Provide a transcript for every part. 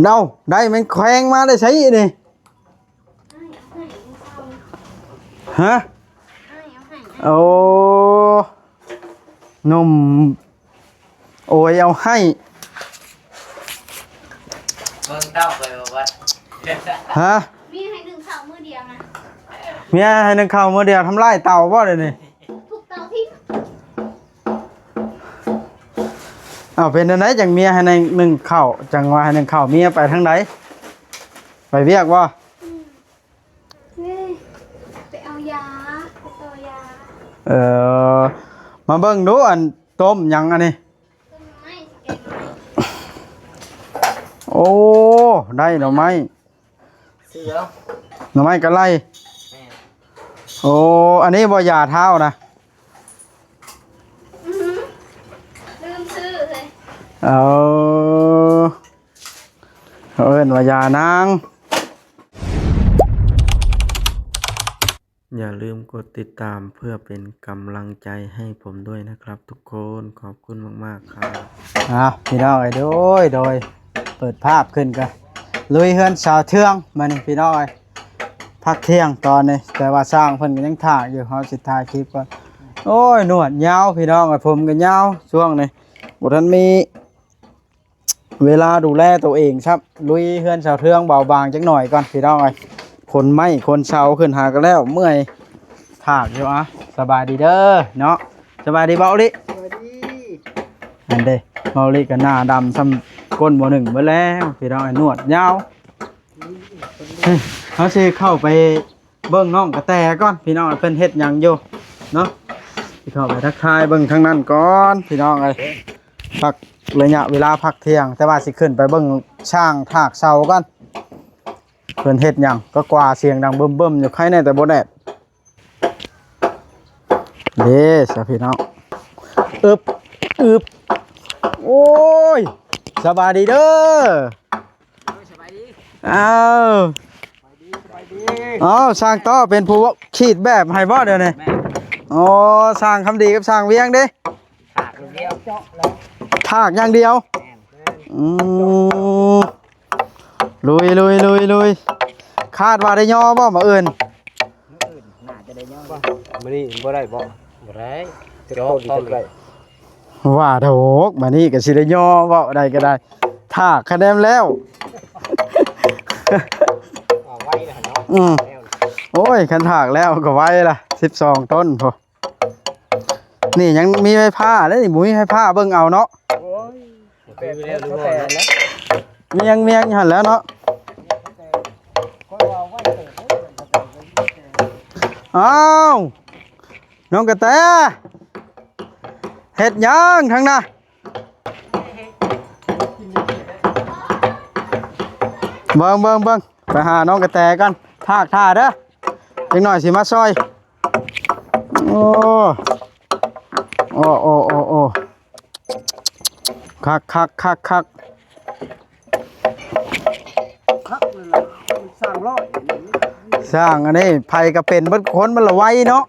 เนาได้มันแขวงมาได้ใช้นี่ฮะโอ้นมโอ้ยเอาให้เบิ่งเต้าไปว่าฮะมีให้ดึงข้าวมือเดียวนะเมียให้นึงข้าวมื้อเดียวทำลายเต่าบ่เดี๋ยวนี้ทุกเตาทิ้งอ้าวเป็นอันไหนจังเมียให้นึงข้าวจังว่าให้นึงข้าวเมียไปทางไหนไปเวียกบ่นี่ไปเอายาไปตัวยามาเบิ่งดูอันต้มหยังอันนี้ต้นไม้แกงไม้โอ้ได้หน่อไม้เสียวหน่อไม้กะไลโอ้อันนี้บ่ยาเท้านะลืมซื้อเลย เอิ้นว่ายานางอย่าลืมกดติดตามเพื่อเป็นกำลังใจให้ผมด้วยนะครับทุกคนขอบคุณมากๆครับพี่น้องโดยเปิดภาพขึ้นกันลุยเฮือนสาวเทืองมานี่พี่น้องพักเที่ยงตอนนี้แต่ว่าสร้างเพิ่นก็ยังถ่ายอยู่เฮาสิถ่ายคลิปก่อนโอ้ยหนวดยาวพี่น้องผมก็ยาวช่วงนี้บ่ทันมีเวลาดูแลตัวเองครับลุยเฮือนสาวเทืองเบาบางจักหน่อยก่อนพี่น้องคนไม้คนเสาขึ้นหากันแล้วเมื่อยถากอยู่สบายดีเด้อเนาะสบายดีเบาลิสบายดีอันเด้เบาลิกับหน้าดำซ้ำก้นบ่หนึ่งเมื่อแล้วพี่น้องหนวดยาวเขาสิเข้าไปเบิ้งน้องกระแตก่อนพี่น้องเพิ่นเฮ็ดหยังอยู่เนาะสิเข้าไปทักทายเบิ้งทางนั้นก่อนพี่น้องพักระยะเวลาพักเที่ยงแต่ว่าสิขึ้นไปเบิ้งช่างถากเสาก่อนเพิ่นเฮ็ดหยังก็กว่าเสียงดังเบิ่มๆอยู่ใครแน่แต่บ่แดดเด้สะพี่น้องอึบโอ้ยสบายดีเด้อสบายดีสร้างต่อเป็นผู้ขีดแบบให้บ่เดี๋ยวนี้สร้างคำดีกับสร้างเวียงเด้ถากเดียวเจาะแล้วถากอย่างเดียวลุยคาดว่าได้ย่อบ่มาเอิ้นน่าจะได้ย่อบ่มื้อนี้บ่ได้บ่ได้เจาะต้องได้ว่าโถกมานี่ก็สิได้ย่อบ่ได้ก็ได้ถากคะแนนแล้วไว้แล้วเนาะโอ้ยคันถากแล้วก็ไว้ล่ะ12ต้นพอนี่ยังมีไม้ผ้าแล้วนี่บ่มีไม้ผ้าเบิ่งเอาเนาะโอ้ยเป็นแล้วหรือบ่แล้วเมียงหั่นแล้วเนาะอ้าวน้องกระแตเฮ็ดหยังทางน่ะเบิ่งไปหาน้องกระแตกันถากท่าเด้อจังหน่อยสิมาซอยโอ้คักสร้างอันนี้ไผก็เป็นเบิดคนมันละไวเนาะ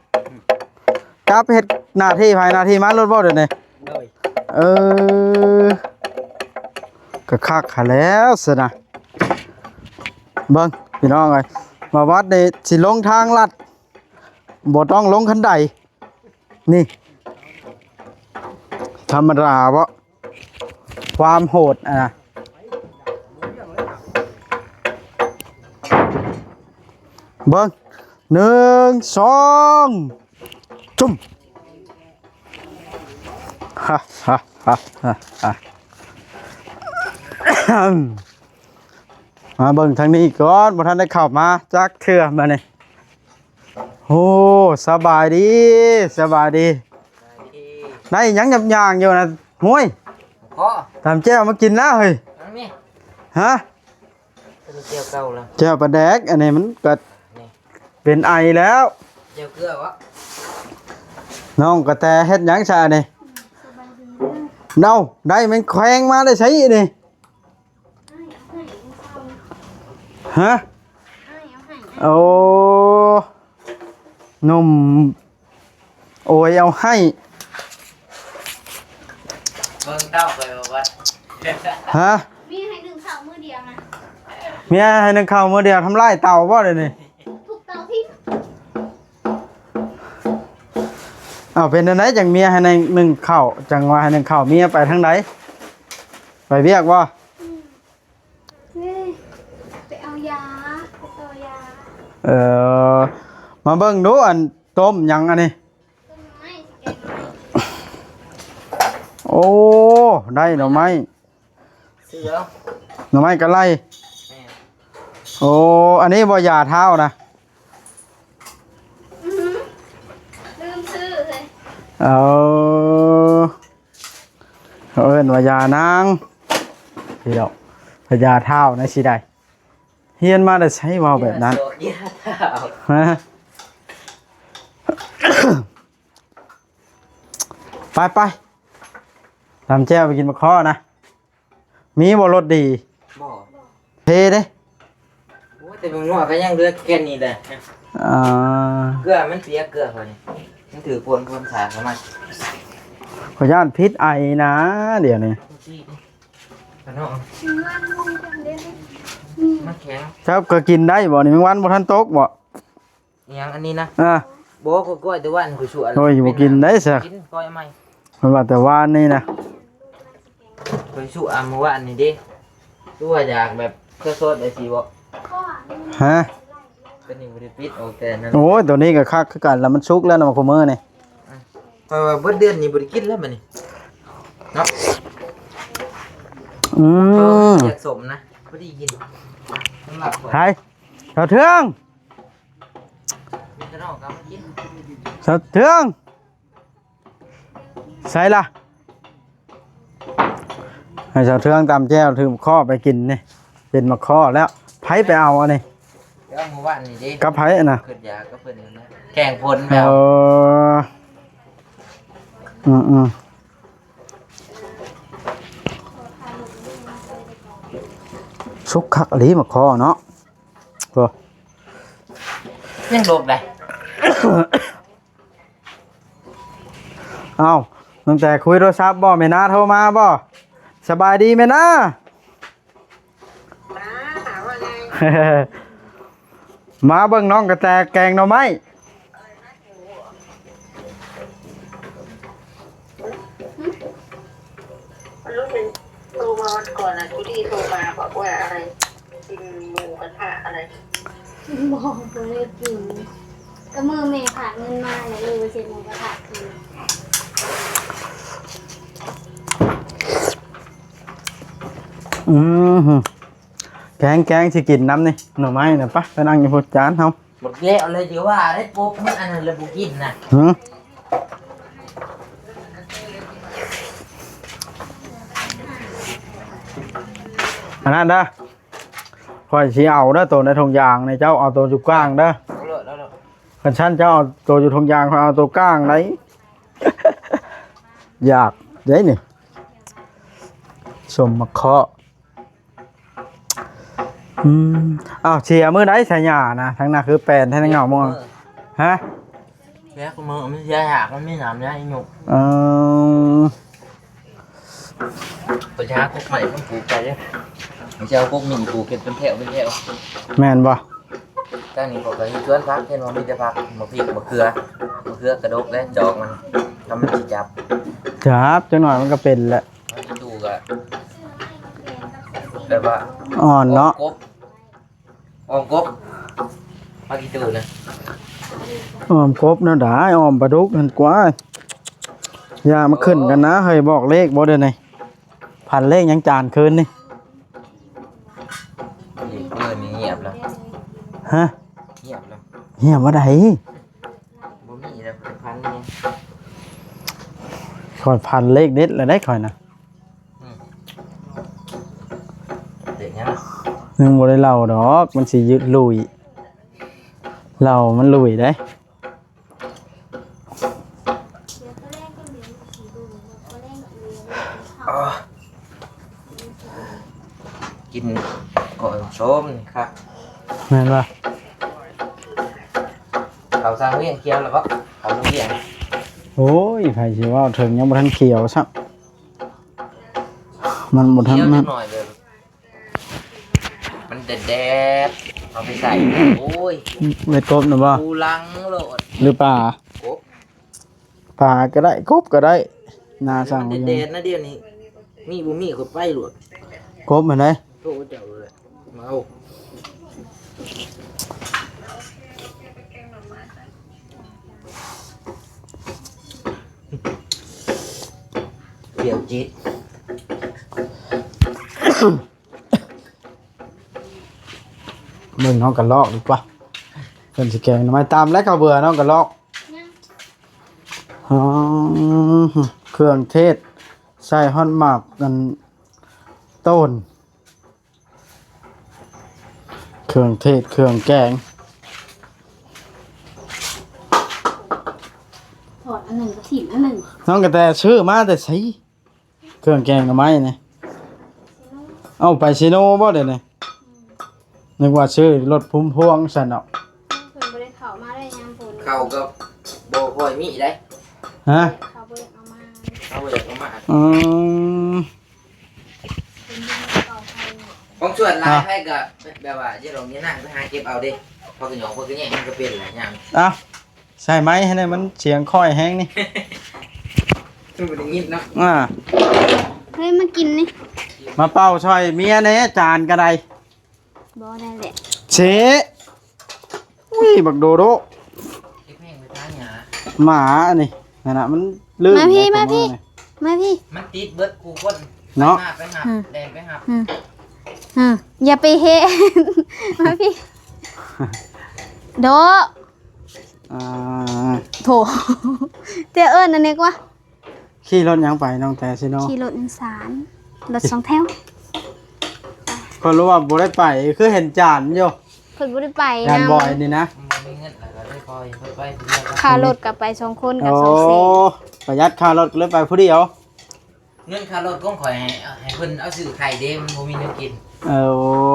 จับเฮ็ดหน้าที่ไผหน้าที่มันรถบ่เด้อนี่ก็คักหาแล้วซะนะเบิ่งพี่น้องมาวัดนี่สิลงทางลัดบ่ต้องลงคันใดนี่ธรรมดาบ่ความโหดเบิ้ง1 2จุ่มฮ่ามาเบิ้งทางนี้ก่อนบ่ทันได้เข้ามาจักเทื่อมานี่โอ้สบายดีได้หยังหยางอยู่นะห้วยทำแจ่วมากินแล้วเฮ้ยฮะเจียวเก่าแล้วแจ่วปลาแดกอันนี้มันก็เป็นไอแล้วเจียวเกลือวะน้องกระแตเฮ็ดหยังซะนี่เนาได้มันแขวงมาได้ใช้นี่ฮะโอ้นมโอ้ยเอาให้เบิ่งเต้าไปว่าฮะมีให้ดึงข้าวมือเดียว งนะ เมียให้นึงเข้ามื้อเดียวทำลายเตาบ่เดี๋ยวนี้ ถูกเตาทิ้ง อ้าวเป็นจังไดจังเมียให้นึงเข้าจังว่าให้นึงเข้าเมียไปทางใดไปเวียกบ่ เฮ้ยไปเอายาไปเอายา มาเบิ่งดูอันต้มหยังอันนี้ ต้นไม้แกงไม้ โอ้ได้หน่อไม้ เสือ หน่อไม้กะไล่ แม่ โอ้อันนี้บ่ยาเท้านะ ลืมซื้อเลย เอาเขาเอิ้นว่ายานางพี่ดอกพยาเท้านะสิได้เฮียนมาได้ใช้เว้าแบบนั้น โซเดียเท้า ฮะ ไปทำแจ้วไปกินมะข้อนะมีบ่รสดี บ่ เทเด้ โอ้แต่มันว่าก็ยังเหลือแค่นี้แหละ อ่า เกลือมันเสียเกลือเขานี่มันถือพวนขาเข้ามา ขออนุญาตพิษไอนะเดี๋ยวนี้ ขนม มีวันมึงกันเด้ไหม มันแข็ง เจ้าก็กินได้บ่นี่แมงวันบ่ทันตกบ่ ยังอันนี้นะ อ่า โบ้ก็กล้วยแต่ว่าอันกูชั่ว โอ้ยบ่กินได้ซะ กินกล้วยไหม มันว่าแต่วานนี่นะ กูชั่วเมื่อวานนี่ดิตัวอยากแบบเครื่องโซดไอ้สิบ่ ข้อนึง ฮะ เป็นนี่บ่ได้ปิดโอเคนั่น โอ้ยตัวนี้ก็คักคือกันแล้วมันสุกแล้วนะมาคุมื้อนี่ เพราะว่าเบิดเดือนนี้บ่ได้กินแล้วบัดนี้เนาะ อืม อยากสมนะบ่ได้กินสำหรับข้อย ไห้เจ้าเทือง มีขนมครับกิน เจ้าเทืองใส่ล่ะให้เจ้าเทืองตามแจ้วถือข้อไปกินนี่เป็นมะข้อแล้วไผไปเอาอันนี้ เดี๋ยวเมื่อวานนี่ดิ กับไผอะนะ ขึ้นยาก็เพิ่นนั่นนะแข่งพลแบ เอบ อืมสุกคักอีหลีมะข้อเนาะโอ้ ยังโดกได้ เอ้าตั้งแต่คุยโทรศัพท์บ่แม่นาโทรมาบ่สบายดีแม่นา มาเบิ่งน้องกระแตแกงหน่อไม้ รู้สึกโทรมาวันก่อนนะทุที่โทรมาบอกว่าอะไรกินหมูกระทะอะไร บอกตัวเลขกินก็มือเมย์ผ่านเงินมาเนี่ยเลยเสร็จหมูกระทะคือ อืมแกงสิกินน้ำนี่หน่อไม้น่ะปะไปนั่งอยู่บนจานเฮา หมดแล้วเลยเดี๋ยวว่าได้ปุ๊บมันอันนั้นเลยบุกินนะ หืออันนั้นเด้อข่อยสิเอาเด้อตัวในทงยางในเจ้าเอาตัวอยู่กลางเด้อ เอาเลยเอาเลย คันฉันเจ้าเอาตัวอยู่ทงยางข่อยเอาตัวกลางไหน อยากเด้นี่สมมะเคาะอ้าวเชียร์มื้อใดใส่หญ้านะทั้งหน้าคือแปลนทั้งหน้าเหงาม่วงฮะ แค่มือมันเสียหักมันไม่หนามนะไอ้หนุก เออ ประชาคุกใหม่ต้องปลูกไปเลยไม่ใช่เอาพวกหมี่ปลูกเก็บเป็นแถวเป็นแถว แม่นบ่ ตั้งนี้บอกเลยชวนพักเช่นว่ามีแต่พักมะพริกมะเขือกระดกและจอกมันทำมันจีจับ จับจังหน่อยมันก็เป็นแหละ มันจะดูกะแบบว่า อ่อนเนาะ ออมกบมากี่ตูนะ อ้อมกบเนาะได้อ้อมปลาดุกนั่นกว่าอย่ามาขึ้นกันนะเฮ้ยบอกเลขบ่เด้อนี่พันเลขยังจานคืนนี่ เงินนี่เงียบแล้ว ฮะ เงียบแล้ว เฮียบ่ได้ บ่มีแล้วเป็นพันนี่ คอยพันเลขเด็ดแล้วได้คอยนะ เด็กเนี้ย ยังบ่ได้เล่าดอกมันสิยึดลุยเล่ามันลุยได้ กินก่อนชมนี่ครับ แม่นบ่ เขาสร้างเวียงเคี้ยวแล้วก็เขาเวียง โอ้ยไผสิว่าถึงยังบ่ทันเขียวซักมันบ่ทัน เคี้ยว มั นิ น ดหน่อยเลย มันแดดเอาไปใส่โอ้ย เม็ดกบนะบ่ กูลังโหลด หรือปลาก บ ปลาก็ได้กบก็ได้นาสั่ง มันแดดนะเดี๋ยวนี้มีบุมีก็ไปโหลด กบเหมือนได โตเจ้าเลยมาเอาเดี๋ยวจิต เบิ่งน้องกระลอกดีกว่าเพิ่นสิแกงหน่อไม้ตามและข้าวเบื่อน้องกระลอกอ๋อเครื่องเทศใส่ฮอนหมากกันต้นเครื่องเทศเครื่องแกง ถอดอันหนึ่งก็ถิ่มอันหนึ่ง น้องกระแตชื่อมาแต่ใช้เครื่องแกงหน่อไม้นี่เอาไปซิโนบ่เดี๋ยวนี้นึกว่าชื่อรถพุ่มพวงซั่นเนาะ เพิ่นบ่ได้เข้ามาได้ยามฝน เข้ากับโบคอยมีได้ ฮะ เขาบ่ได้เอามา เอาไปเลยเอามา อืม เป็นดินเก่าไทย ของชวนลายให้กับแบบว่าเจ้าหลงนี่นั่งไปหาเก็บเอาดิพอกระหยองพอกระแยงมันก็เป็นหลายอย่าง อ่ะใช่ไหมให้ได้มันเสียงค่อยแห้งนี่ ต้องไปยิบนะ อ่า เฮ้ยมากินนี่ มาเป่าช่อยเมียแหน่จานกระได บ่ได้แหละ เชอุ้ยบักโดโด เก็บแห้งไปทางหยา หมาอันนี้นั่นน่ะมันลื่น มาพี่ ใน มา ตัว พี่ นี่ มาพี่ มันติดเบิดกูคน เนาะ ไปหับแดนไปหับ อย่าไปเฮ มาพี่โด อ่า โถเจ้าเอิ้นอันนี้กว่า ขี่รถยังไปน้องแต่สิเนาะ ขี่รถอีสานรถสองแถว ก็รู้ว่าบ่ได้ไปคือเห็นจานอยู่ เพิ่นบ่ได้ไป จาน นำ บ่อยนี่นะ มันมีเงินอะไรก็ได้คอยไปเรื่อย ค่ารถกลับไป2คนกับ โอ้ 2เสน ประหยัดค่ารถก็เลยไปผู้เดียว เงินค่ารถก็คอยให้เพิ่นเอาซื้อไข่เด้มันบ่มีเงินกิน เอ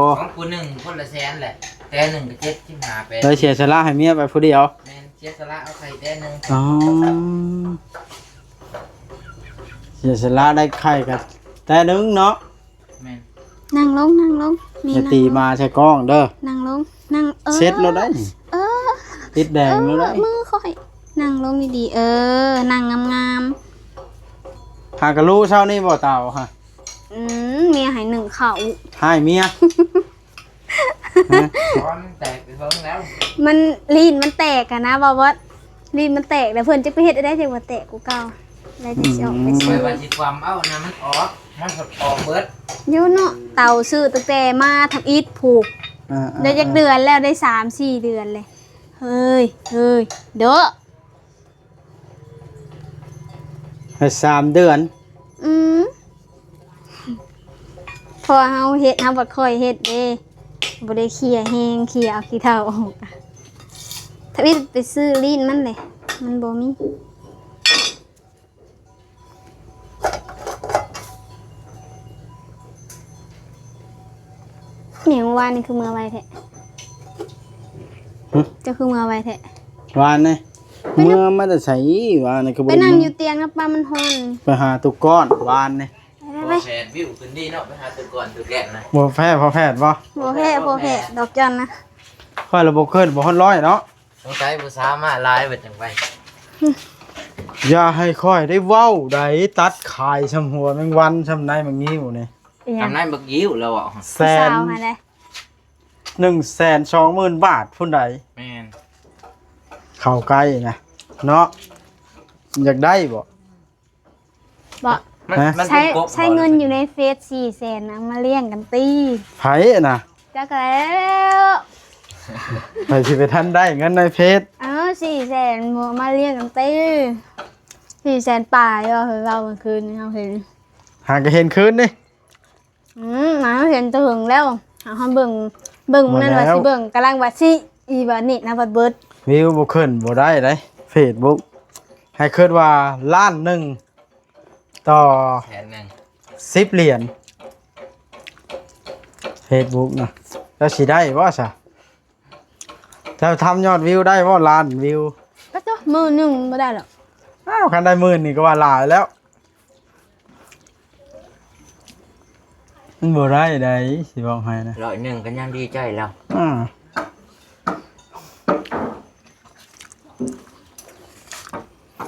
อ ของกูหนึ่งคนละแสนแหละแต่หนึ่งก็7 15 8 เลยเสียสละให้เมียไปผู้เดียว แม่นเสียสละเอาไข่แต่หนึ่ง อ๋อเสียสละได้ไข่กับแต่นึงเนาะ แม่น นั่งลงมี อย่าตีมาใช้กล้องเด้อ นั่งลงนั่งเซ็ตเราได้ เออ ติดแดงเราได้ มือค่อยนั่งลงดีๆนั่งงาม หากระรู้เช้านี้บ่เต่าฮะ ๆเมียให้หนึ่งเขา ให้เมีย ร้อนแตกไปเพิ่งแล้ว มันลีนมันแตกอะนะบ่ว่าลีนมันแตกแล้วเพิ่นจะไปเฮ็ดได้จังว่าแตกกูเก่าแล้วจะสิออกไป ไป ซื้อ ว่าสิความเอานะมันออกมันสดออกเบิด อยู่เนาะเต่าซื้อตั้งแต่มาทำอีทผูก ได้จักเดือนแล้วได้3-4 เดือนเลยเฮ้ยเด้อ ให้3 เดือน พอเฮาเฮ็ดเฮาบ่ค่อยเฮ็ดเด้บ่ได้เคลียร์แฮงเคลียร์เอาขี้เถ้าออกอะถ้าอีไปซื้อลีนมันเลยมันบ่มีเหมียงวานนี่คือมือไวแท้จะคือมือไวแท้ วานนี่เมื่อมันจะใช้วานนี่ก็บ่ ไป ได้ นั่งอยู่เตียงนะป้ามันฮ้อน ไปหาตุกก้อนวานนี่ ไป แผนวิวขึ้นดีเนาะไปหาตัวก่อนตัวแก่นะ บ่แพ้พอแพทย์บ่ บ่แพ้ดอกจันนะ ค่อยระบบขึ้นบ่ฮอดร้อยเนาะ สงสัยผู้สาวมาลายเบิดจังไป อย่าให้ค่อยได้เว้าได้ตัดขายชำหัวแมงวันชำในแมงงิ้วนี่ ทำนั้นบักยิ้วแล้วอ่ะ แส สาน วมาเลย 120,000 บาทพุ่นใด แม่น เข้าใกล้นะเนาะอยากได้บ่ บอก มัน ฮะ มัน ใช้ เป็นกบ ใช้เงินอยู่ในเฟซ400,000นะมาเลี้ยงกันตี ไผน่ะ จักแล้ว ไปสิไปทันได้เงินในเพจ 400,000บ่มาเลี้ยงกันตี400,000ป่ายเราเมื่อคืนนี้เราเห็น หาก็เห็นคืนนี่ มาเห็นถึงแล้วเฮาเบิ่งนั่นว่าสิเบิ่งกำลังว่าสิอีบัดนี้นะบัดเบิด วิวบ่ขึ้นบ่ได้เด้ Facebook ให้คิดว่าล้านหนึ่งต่อ แผนหนึ่ง 10 เหรียญ Facebook นะแล้วสิได้บ่ซะถ้าทำยอดวิวได้บ่ล้านวิว ก็จ้ะมื้อหนึงบ่ได้หรอก อ้าวคันได้หมื่นนี่ก็ว่าหลายแล้ว มันบ่ได้ใดสิบอกให้นะ 100ก็ยังดีใจแล้ว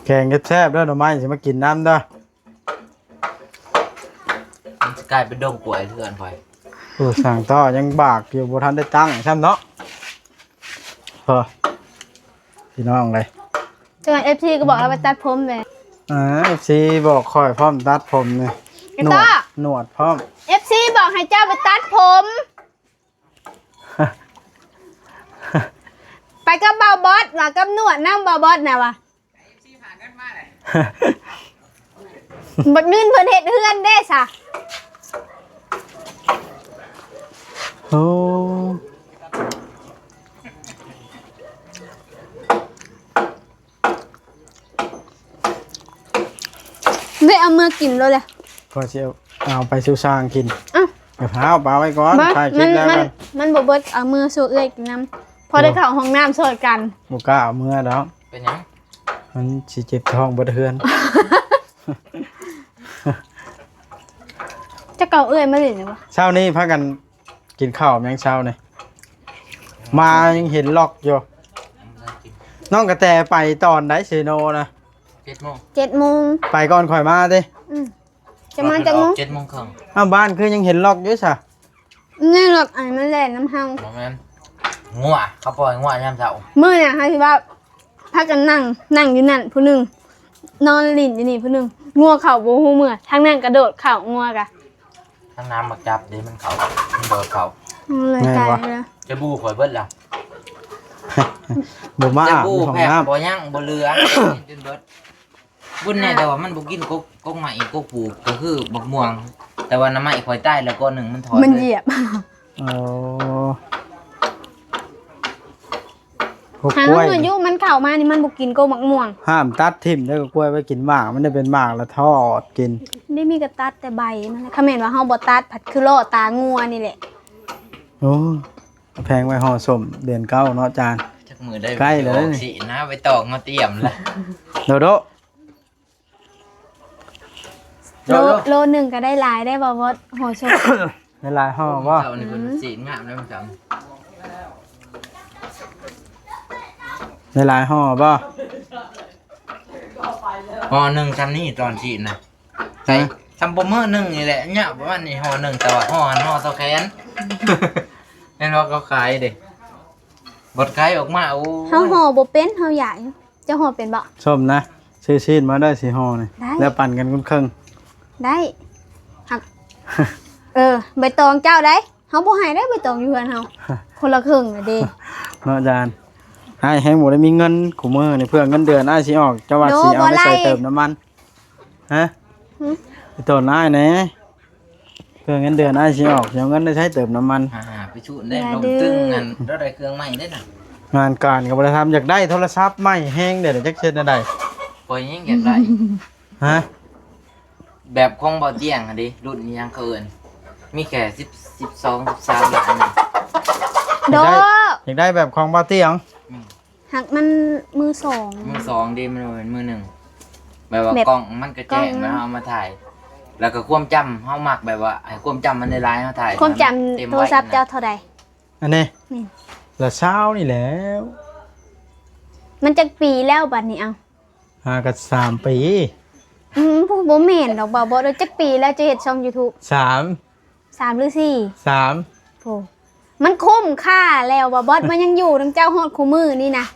แกงแซ่บๆเด้อหน่อไม้สิมากินน้ำเด้อ มันจะกลายเป็นดงกล้วยเถื่อนไป โอ้สั่งต่อยังบากอยู่บ่ทันได้ตั้งซ้ำเนาะพอพี่น้องเลย จน FC ก็บอกเราไปตัดผมเลย FC บอกคอยพร้อมตัดผมนี่ ไอ้ต้อ หนวดพร้อม FC บอกให้เจ้าไปตัดผม ไปกับเบาบอสว่ากับหนวดน้ำเบาบอสนะวะบักนื่นเพิ่นเฮ็ดเฮือนเด้ซะ โอ้ ได้เอามือกินเลยเลย ก็สิเอาไปซิวซางกิน อ้าว เดี๋ยวพาเอาปลาไว้ก่อนถ่ายคลิปแล้วกัน มันบ่เบิดเอามือสู้เอื้อยกินน้ำพอได้เข้าห้องน้ำสดกัน บ่กล้าเอามือแล้ว เป็นหยัง มันสิเจ็บท้องเบิดเฮือน จะเก่าเอื้อยมาหรือยังวะ เช้านี้พากันกินข้าวยังเช้านี่มายังเห็นล็อกอยู่น้องกระแตไปตอนไหนเซโนนะ 7:00 7:00 ไปก่อนข่อยมาดิ จะมาจากมั้ง 7:30น อ้าวบ้านคือยังเห็นล็อกอยู่ซะ นี่หรอกอันมันแหล่น้ำเฮา บ่แม่นงัวเขาปล่อยงัวยามเช้า มื้อน่ะเฮาสิว่าพากันนั่งอยู่นั่นผู้หนึงนอนลิ้นอยู่นี่ผู้หนึงงัวเข้าบ่ฮู้เมื่อทางนั้นกระโดดเข้างัวกะ ทั้งน้ำบักจับเดี๋ยวมันเขามันโดดเขา เลยตายไปแล้ว จะบูข่อยเบิดแล้ว บ่มา จะ อาบ บู ในห้อง แพ้ น้ำ บ่ยังบ่เหลือจนเบิดบุญแน่แต่ว่ามันบ่กินกกใหม่กกปลูกก็คือบักม่วง แต่ว่าน้ำไม้ข่อยใต้แล้วก็หนึ่งมันถอน มัน เลย เหยียบ โอ้พวก หาก ล้วย เงินอยู่มันเข้ามานี่มันบ่กินโกมักม่วง ห้ามตัดทิ่มแล้วก็กล้วยไว้กินหมากมันได้เป็นหมากแล้วทอดกิน ได้มีกระตัดแต่ใบมันเลยคำเห็นว่าเฮาบ่ตัดผัดคือล่อตางัวนี่แหละ โอ้แพงไว้ห่อสมเดือนเก้าเนาะจาน จักมือได้ ใกล้เลย สินะไปตอกมาเตรียมละ โดโด โลหนึงก็ได้หลายได้บ่ว่าโหชม ในลายห่อว่า เจ้านี่เพิ่นสิงามแล้วมันจัง ในลายห่อว่า ห่อหนึ่งซ้ำนี่ตอนสินะใส่ซ้ำบ่มื้อหนึงนี่แหละเนี่ยประมาณนี้ห่อหนึ่งแต่ว่าห่อเท่าแขน แน่นอนเขาขายเด้บดขายออกมาโอ้ เฮาห่อบ่เป็นเฮาอยากอยู่จะห่อเป็นบ่ ส้มนะซื้อชีสมาได้สีห่อนี่ ได้ แล้วปั่นกันคุ้นเครื่อง ได้หักใบตองเจ้าได้เฮาบ่ให้ได้ใบตองอยู่เฮือนเฮาคนละครึ่งน่ะเด้ เนาะจานให้หมดได้มีเงินขู่มือนี่เพื่อเงินเดือนอ้ายสิออกจังหวัดสิเอาไปใส่เติมน้ำมันฮะไปต้นอ้ายแหน่เพื่อเงินเดือนอ้ายสิออกเอาเงินได้ใช้เติมน้ำมัน ไปชุดได้ลงตึ้งนั่นแล้วได้เครื่องใหม่ได้น่ะ งานการกับบริษัทอยากได้โทรศัพท์ใหม่แห้งเดี๋ยวจักเช็ดได้ ปล่อยยังอยากได้ ฮะ แบบของบ่เตียงอะดิรุ่นนี้ยังเกินมีแค่12 13ล้านน่ะ โด อยากได้แบบของบาเตียง หักมันมือสอง มือสองดิมันบ่เป็นมือหนึ่งแบบว่า แบบ กล้องมันก็แจ้ง กล้อง แล้วเอามาถ่าย แล้วก็ความจำเฮามักแบบว่าให้ความจำมันได้หลายเฮาถ่าย ความจำ เต็ม โท ไว้ รศัพท์เจ้าเท่าใด อันนี้ นี่ ละเช้านี่แล้ว มันจักปีแล้วบัดนี้เอา หากัน3 ปี ผู้บ่แม่นดอกบ่ได้จักปีแล้วจะเฮ็ดช่อง YouTube 3หรือ4 3 โอ้มันคุ้มค่าแล้วบ่บอสมันยังอยู่นำเจ้าฮอดคู่มือนี่นะ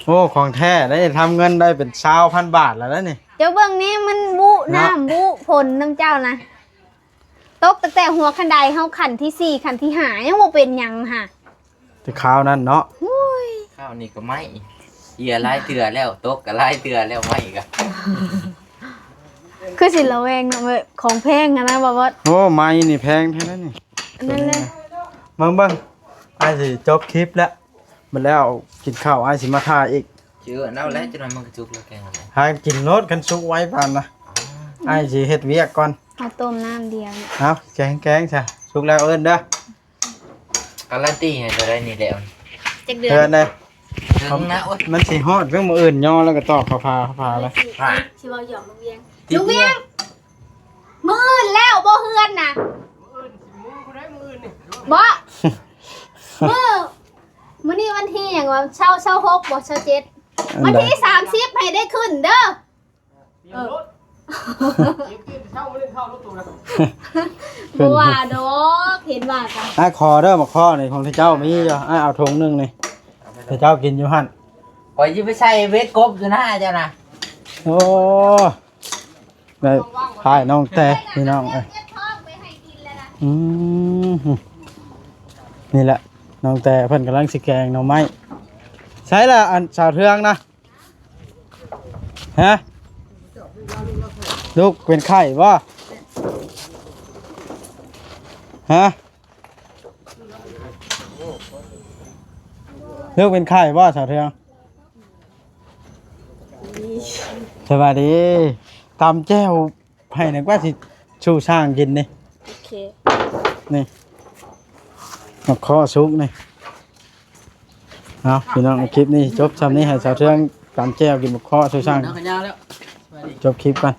โอ้ของแท้ได้ทำเงินได้เป็น20,000 บาทแล้วนะนี่ เจ้าเบิ่งนี้มันบุน้ำบุผลน้ำเจ้านะตกตั้งแต่หัวคันไดเฮาขันที่4ขันที่5ยังบ่เป็นหยังค่ะ แต่คราวนั้นเนาะ โอ้ย ข้าวนี่ก็ไม่เหี้ยหลายเตือแล้วตกก็หลายเตือแล้วไม่ก็ คือสิระแวงเนาะเว้ยของแพงอะนะบ่บอส โอ้ไม้นี่แพงแท้นั้นนี่ อันนั้นเลย เบิ่งอ้ายสิจบคลิปแล้วมาแล้วกินข้าวอ้ายสิมาถ่ายอีก เชื่อแล้วแล้วจนมันก็จุกแล้วแกงอะไร หากินรถกันสุกไว้ปานนะอ้ายสิเฮ็ดเวียกก่อน เอาต้มน้ำเดียวเนี่ย เอาแกงซะสุกแล้วเอิ้นเด้อ การันตีให้ตัวได้นี่แล้ว จักเดือ เอิ้ น นเด้อ ถึงนะโอ๊ย มันสิฮอดเพิ่งมื้ออื่นย่อแล้วก็ตอกพาแล้ว สิเว้าหยอกลูกเวียงลูกเวียงมืดแล้วบ่เฮือนน่ะ บ่มื้อนี้วันที่หยังวะเช้า6บ่เช้า7วันที่30ให้ได้ขึ้นเด้อบ่ว่าดอกเห็นว่ากัน ไอ้คอเด้อมาข้อนี่ของที่เจ้ามีอยู่ไอ้เอาถุงหนึงนี่ที่เจ้ากินอยู่หั่น ปล่อยสิไปใส่เวทกบอยู่นะเจ้านะ โอ้ได้พายน้องแต่พี่น้องเอ้ยอืมนี่แหละน้องแต่เพิ่นกำลังสิแกงหน่อไม้ใช้ละอันสาวเทืองนะฮะลูกเป็นไข้บ่ฮะลูกเป็นไข้บ่สาวเทืองสวัสดีตำแจ้วให้นึกว่าสิชูช่างกินนี่ โอเค นี่มาข้อซุกนี่เอาพี่น้องคลิปนี้จบซ้ำนี้ให้สาวเทืองตำแจ้วกินมาข้อชูช่างจบคลิปกัน